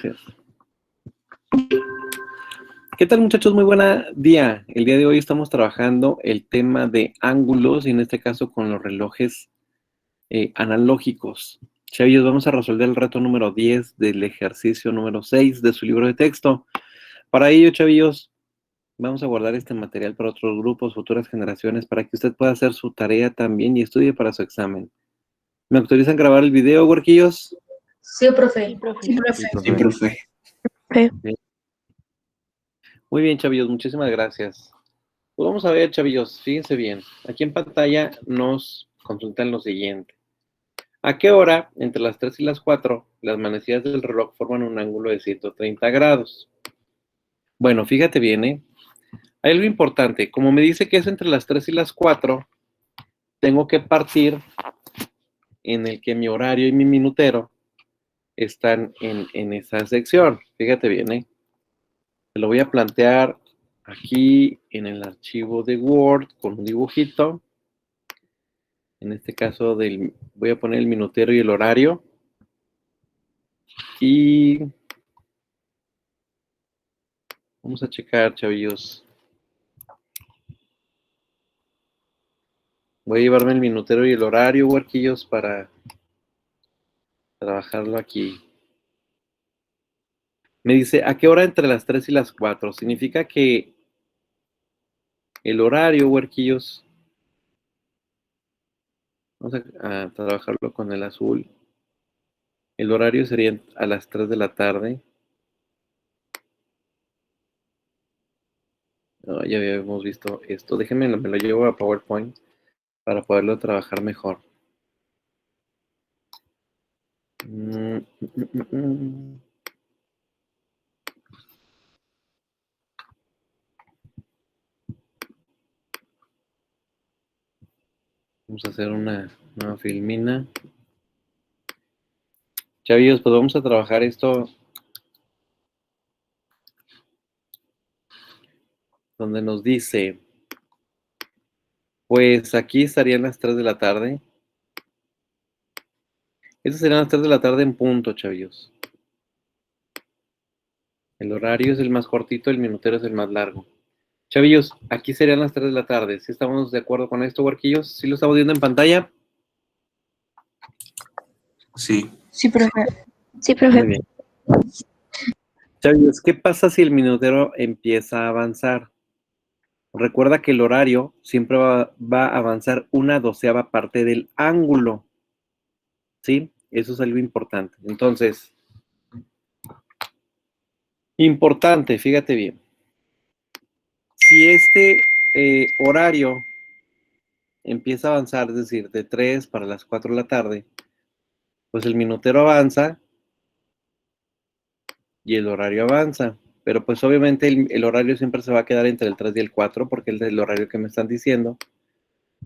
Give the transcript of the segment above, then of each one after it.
Gracias. ¿Qué tal, muchachos? Muy buen día. El día de hoy estamos trabajando el tema de ángulos y en este caso con los relojes analógicos. Chavillos, vamos a resolver el reto número 10 del ejercicio número 6 de su libro de texto. Para ello, chavillos, vamos a guardar este material para otros grupos, futuras generaciones, para que usted pueda hacer su tarea también y estudie para su examen. ¿Me autorizan grabar el video, huerquillos? Sí, profe. Sí, profe. Sí, profe. Sí, profe. Bien. Muy bien, chavillos, muchísimas gracias. Pues vamos a ver, chavillos, fíjense bien. Aquí en pantalla nos consultan lo siguiente. ¿A qué hora, entre las 3 y las 4, las manecillas del reloj forman un ángulo de 130 grados? Bueno, fíjate bien, ¿eh? Hay algo importante. Como me dice que es entre las 3 y las 4, tengo que partir en el que mi horario y mi minutero están en esa sección. Fíjate bien, ¿eh? Te lo voy a plantear aquí en el archivo de Word con un dibujito. En este caso voy a poner el minutero y el horario. Y vamos a checar, chavillos. Voy a llevarme el minutero y el horario, huerquillos, para trabajarlo aquí. Me dice, ¿a qué hora entre las 3 y las 4? Significa que el horario, huerquillos, vamos a trabajarlo con el azul. El horario sería a las 3 de la tarde. No, ya habíamos visto esto. Déjenme, me lo llevo a PowerPoint para poderlo trabajar mejor. Vamos a hacer una nueva filmina. Chavillos, pues vamos a trabajar esto donde nos dice, pues aquí estarían las 3 de la tarde. Estas serían las 3 de la tarde en punto, chavillos. El horario es el más cortito, el minutero es el más largo. Chavillos, aquí serían las 3 de la tarde. ¿Sí estamos de acuerdo con esto, huerquillos? ¿Sí lo estamos viendo en pantalla? Sí. Sí, profe. Sí, profe. Muy bien. Chavillos, ¿qué pasa si el minutero empieza a avanzar? Recuerda que el horario siempre va a avanzar una doceava parte del ángulo. ¿Sí? Eso es algo importante. Entonces, importante, fíjate bien. Si este horario empieza a avanzar, es decir, de 3 para las 4 de la tarde, pues el minutero avanza y el horario avanza. Pero pues obviamente el horario siempre se va a quedar entre el 3 y el 4 porque es el horario que me están diciendo.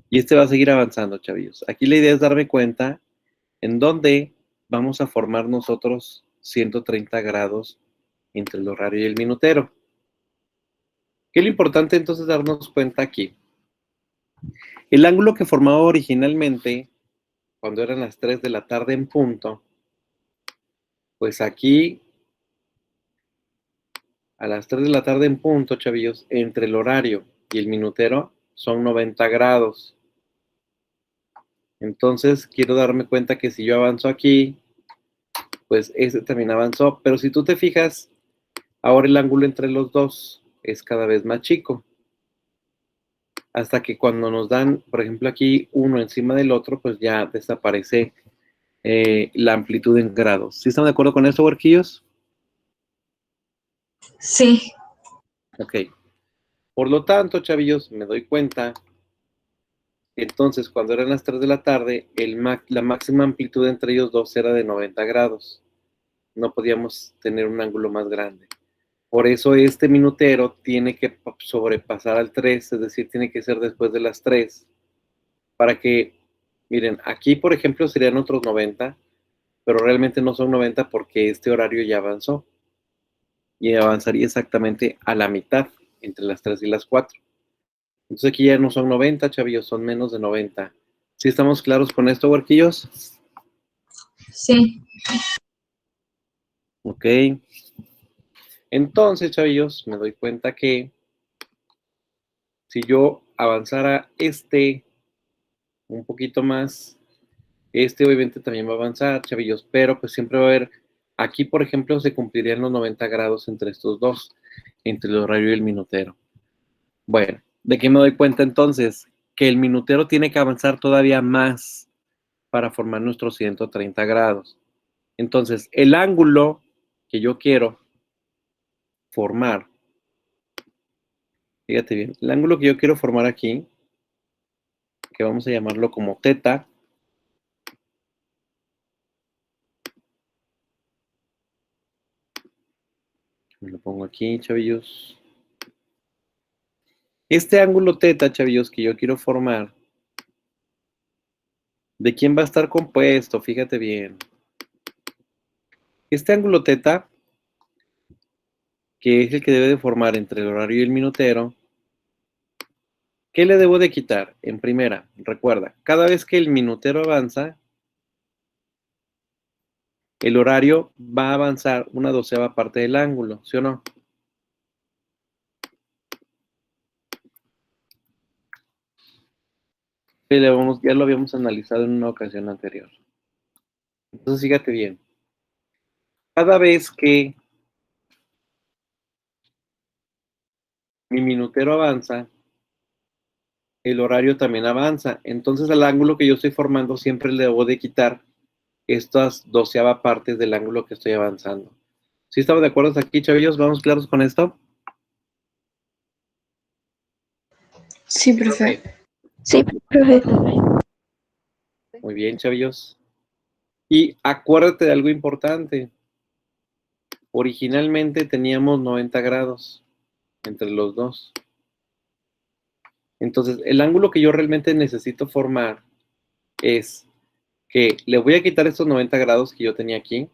Y este va a seguir avanzando, chavillos. Aquí la idea es darme cuenta en dónde vamos a formar nosotros 130 grados entre el horario y el minutero. ¿Qué es lo importante entonces darnos cuenta aquí? El ángulo que formaba originalmente, cuando eran las 3 de la tarde en punto, pues aquí, a las 3 de la tarde en punto, chavillos, entre el horario y el minutero son 90 grados. Entonces, quiero darme cuenta que si yo avanzo aquí, pues este también avanzó. Pero si tú te fijas, ahora el ángulo entre los dos es cada vez más chico. Hasta que cuando nos dan, por ejemplo, aquí uno encima del otro, pues ya desaparece la amplitud en grados. ¿Sí están de acuerdo con eso, huerquillos? Sí. Ok. Por lo tanto, chavillos, me doy cuenta. Entonces, cuando eran las 3 de la tarde, la máxima amplitud entre ellos dos era de 90 grados. No podíamos tener un ángulo más grande. Por eso este minutero tiene que sobrepasar al 3, es decir, tiene que ser después de las 3, para que, miren, aquí por ejemplo serían otros 90, pero realmente no son 90 porque este horario ya avanzó. Y avanzaría exactamente a la mitad, entre las 3 y las 4. Entonces aquí ya no son 90, chavillos, son menos de 90. ¿Sí estamos claros con esto, huerquillos? Sí. ¿Ok? Entonces, chavillos, me doy cuenta que si yo avanzara un poquito más, obviamente también va a avanzar, chavillos, pero pues siempre va a haber, aquí por ejemplo se cumplirían los 90 grados entre estos dos, entre el horario y el minutero. Bueno, ¿de qué me doy cuenta entonces? Que el minutero tiene que avanzar todavía más para formar nuestros 130 grados. Entonces, el ángulo que yo quiero formar, fíjate bien, el ángulo que yo quiero formar aquí, que vamos a llamarlo como teta, me lo pongo aquí, chavillos. Este ángulo teta, chavillos, que yo quiero formar, ¿de quién va a estar compuesto? Fíjate bien. Este ángulo teta, que es el que debe de formar entre el horario y el minutero, ¿qué le debo de quitar? En primera, recuerda, cada vez que el minutero avanza, el horario va a avanzar una doceava parte del ángulo, ¿sí o no? Ya lo habíamos analizado en una ocasión anterior. Entonces, fíjate bien. Cada vez que mi minutero avanza, el horario también avanza. Entonces, al ángulo que yo estoy formando siempre le debo de quitar estas doceava partes del ángulo que estoy avanzando. ¿Sí estamos de acuerdo hasta aquí, chavillos? ¿Vamos claros con esto? Sí, profe. Sí, profe. Muy bien, chavillos. Y acuérdate de algo importante. Originalmente teníamos 90 grados entre los dos. Entonces, el ángulo que yo realmente necesito formar es que le voy a quitar estos 90 grados que yo tenía aquí.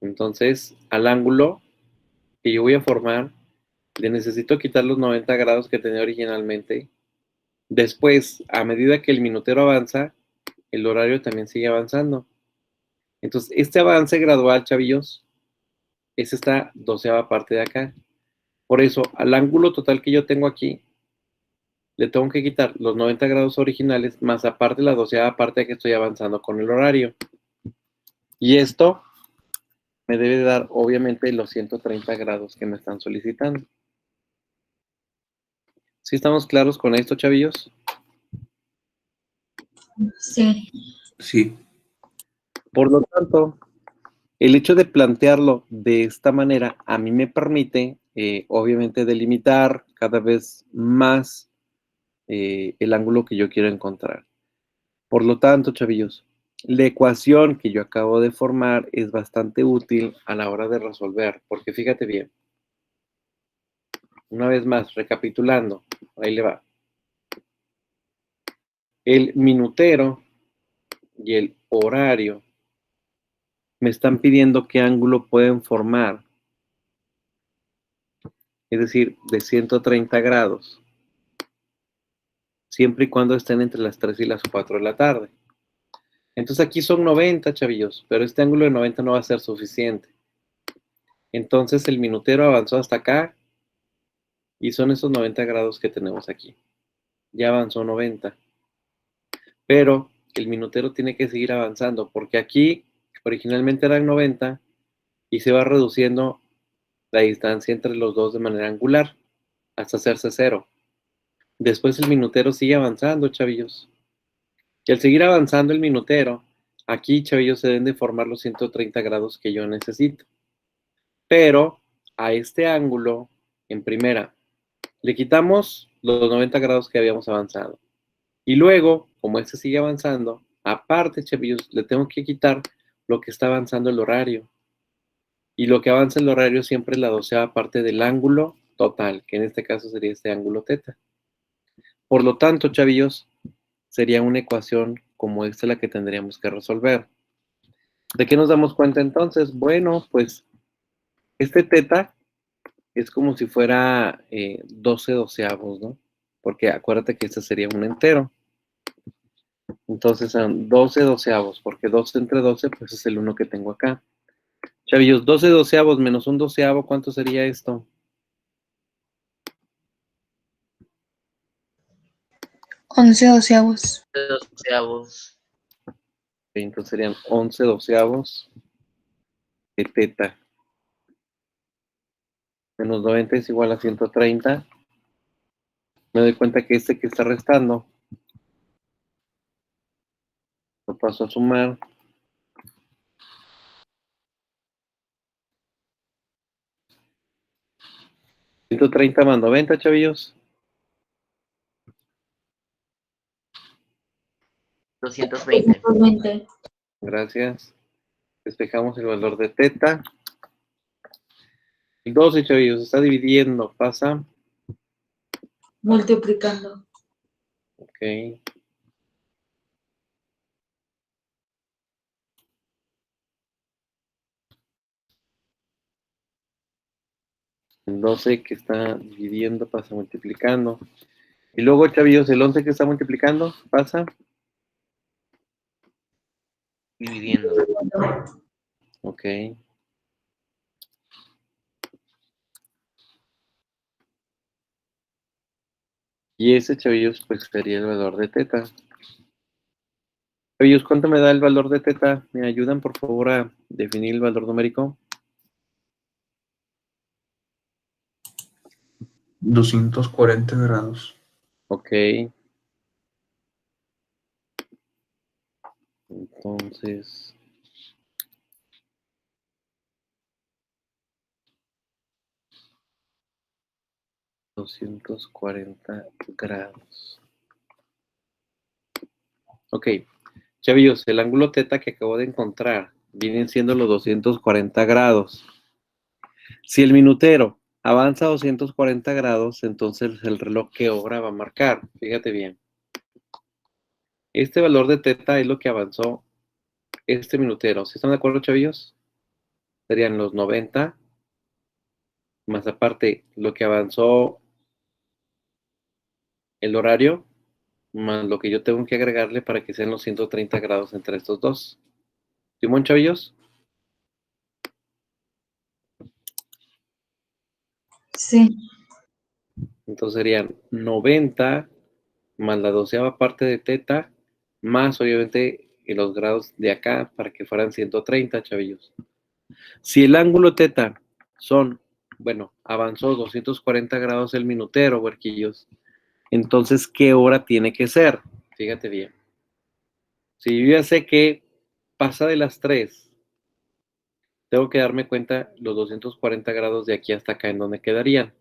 Entonces, al ángulo que yo voy a formar, le necesito quitar los 90 grados que tenía originalmente. Después, a medida que el minutero avanza, el horario también sigue avanzando. Entonces, este avance gradual, chavillos, es esta doceava parte de acá. Por eso, al ángulo total que yo tengo aquí, le tengo que quitar los 90 grados originales, más aparte la doceava parte que estoy avanzando con el horario. Y esto me debe dar, obviamente, los 130 grados que me están solicitando. ¿Sí estamos claros con esto, chavillos? Sí. Sí. Por lo tanto, el hecho de plantearlo de esta manera a mí me permite, obviamente, delimitar cada vez más el ángulo que yo quiero encontrar. Por lo tanto, chavillos, la ecuación que yo acabo de formar es bastante útil a la hora de resolver, porque fíjate bien, una vez más, recapitulando, ahí le va. El minutero y el horario me están pidiendo qué ángulo pueden formar, es decir, de 130 grados, siempre y cuando estén entre las 3 y las 4 de la tarde. Entonces aquí son 90, chavillos, pero este ángulo de 90 no va a ser suficiente. Entonces el minutero avanzó hasta acá y son esos 90 grados que tenemos aquí. Ya avanzó 90. Pero el minutero tiene que seguir avanzando porque aquí originalmente eran 90 y se va reduciendo la distancia entre los dos de manera angular hasta hacerse 0. Después el minutero sigue avanzando, chavillos. Y al seguir avanzando el minutero, aquí, chavillos, se deben de formar los 130 grados que yo necesito. Pero a este ángulo, en primera, le quitamos los 90 grados que habíamos avanzado. Y luego, como este sigue avanzando, aparte, chavillos, le tengo que quitar lo que está avanzando el horario. Y lo que avanza el horario siempre es la doceava parte del ángulo total, que en este caso sería este ángulo teta. Por lo tanto, chavillos, sería una ecuación como esta la que tendríamos que resolver. ¿De qué nos damos cuenta entonces? Bueno, pues este teta es como si fuera 12 doceavos, ¿no? Porque acuérdate que este sería un entero. Entonces son 12 doceavos, porque 12 entre 12, pues es el 1 que tengo acá. Chavillos, 12 doceavos menos un doceavo, ¿cuánto sería esto? 11 doceavos. 12avos. Entonces serían 11 doceavos de teta. Menos 90 es igual a 130. Me doy cuenta que este que está restando, lo paso a sumar. 130 más 90, chavillos. 220. 220. Gracias. Despejamos el valor de teta. El 12, chavillos, se está dividiendo. Pasa. Multiplicando. Ok. El 12 que está dividiendo pasa multiplicando. Y luego, chavillos, el 11 que está multiplicando pasa. Dividiendo. Ok. Y ese, chavillos, pues sería el valor de teta. Chavillos, ¿cuánto me da el valor de teta? ¿Me ayudan, por favor, a definir el valor numérico? 240 grados. Ok. Entonces, $240 grados. Ok. Chavillos, el ángulo teta que acabo de encontrar vienen siendo los 240 grados. Si el minutero avanza a 240 grados, entonces el reloj ¿qué hora va a marcar? Fíjate bien. Este valor de teta es lo que avanzó este minutero. ¿Sí están de acuerdo, chavillos? Serían los 90, más aparte lo que avanzó el horario, más lo que yo tengo que agregarle para que sean los 130 grados entre estos dos. ¿Simón, chavillos? Sí. Entonces serían 90 más la 12ª parte de teta, más obviamente los grados de acá para que fueran 130, chavillos. Si el ángulo teta avanzó 240 grados el minutero, huerquillos, entonces, ¿qué hora tiene que ser? Fíjate bien. Si yo ya sé que pasa de las 3, tengo que darme cuenta los 240 grados de aquí hasta acá, en donde quedarían.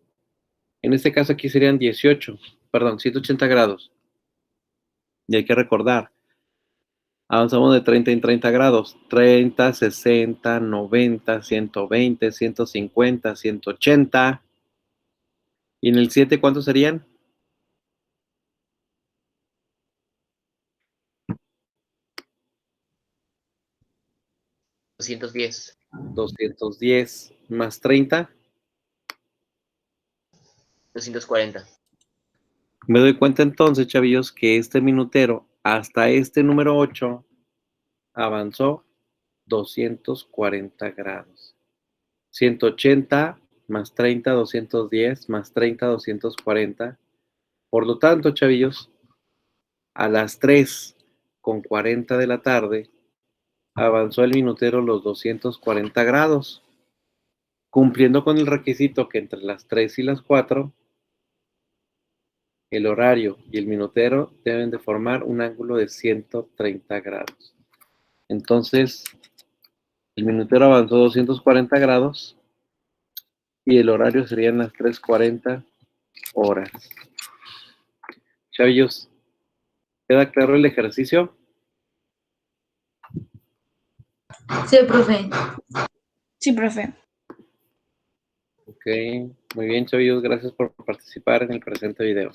En este caso aquí serían 180 grados. Y hay que recordar, avanzamos de 30 en 30 grados. 30, 60, 90, 120, 150, 180. ¿Y en el 7 cuántos serían? 210. 210 más 30. 240. Me doy cuenta entonces, chavillos, que este minutero hasta este número 8 avanzó 240 grados. 180 más 30, 210 más 30, 240. Por lo tanto, chavillos, a las 3:40 de la tarde avanzó el minutero los 240 grados, cumpliendo con el requisito que entre las 3 y las 4 el horario y el minutero deben de formar un ángulo de 130 grados. Entonces, el minutero avanzó 240 grados y el horario serían las 3:40 horas. Chavillos, ¿queda claro el ejercicio? Sí, profe. Sí, profe. Ok, muy bien, chavillos, gracias por participar en el presente video.